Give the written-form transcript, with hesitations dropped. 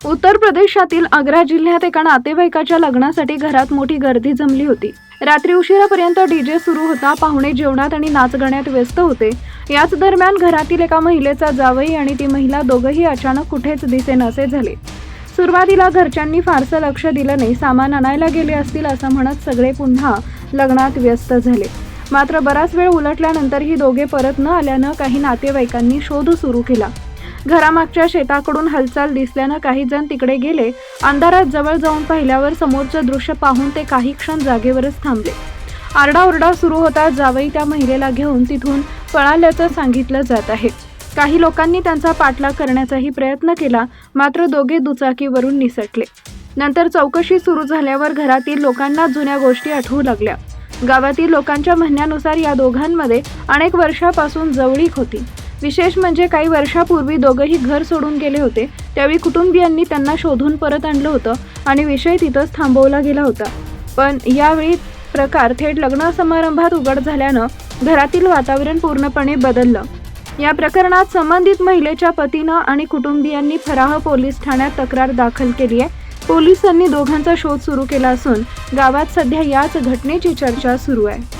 उत्तर प्रदेशातील आग्रा जिल्ह्यात एका नातेवाईकाच्या लग्नासाठी घरात मोठी गर्दी जमली होती। रात्री उशिरापर्यंत डीजे सुरू होता। पाहुणे जेवणात आणि नाचगाण्यात व्यस्त होते। याच दरम्यान घरातील एका महिलेचा जावई आणि ती महिला दोघंही अचानक कुठेच दिसेनासे झाले। सुरुवातीला घरच्यांनी फारसं लक्ष दिलं नाही, सामान आणायला गेले असतील असं म्हणत सगळे पुन्हा लग्नात व्यस्त झाले। मात्र बराच वेळ उलटल्यानंतर ही दोघे परत न आल्यानं काही नातेवाईकांनी शोध सुरू केला। घरामागच्या शेताकडून हालचाल दिसल्यानं काही जण तिकडे गेले। अंधारात जवळ जाऊन पाहिल्यावर समोरचं दृश्य पाहून ते काही क्षण जागेवरच थांबले। आरडाओरडा सुरू होता। जावई त्या महिलेला घेऊन तिथून पळाल्याचं सांगितलं जात आहे। काही लोकांनी त्यांचा पाठलाग करण्याचाही प्रयत्न केला, मात्र दोघे दुचाकीवरून निसटले। नंतर चौकशी सुरू झाल्यावर घरातील लोकांना जुन्या गोष्टी आठवू लागल्या। गावातील लोकांच्या म्हणण्यानुसार या दोघांमध्ये अनेक वर्षापासून जवळीक होती। विशेष म्हणजे काही वर्षापूर्वी दोघंही घर सोडून गेले होते। त्यावेळी कुटुंबियांनी त्यांना शोधून परत आणलं होतं आणि विषय तिथंच थांबवला गेला होता। पण यावेळी प्रकार थेट लग्न समारंभात उघड झाल्यानं घरातील वातावरण पूर्णपणे बदललं। या प्रकरणात संबंधित महिलेच्या पतीनं आणि कुटुंबियांनी फराह पोलीस ठाण्यात तक्रार दाखल केली आहे। पोलिसांनी दोघांचा शोध सुरू केला असून गावात सध्या याच घटनेची चर्चा सुरू आहे।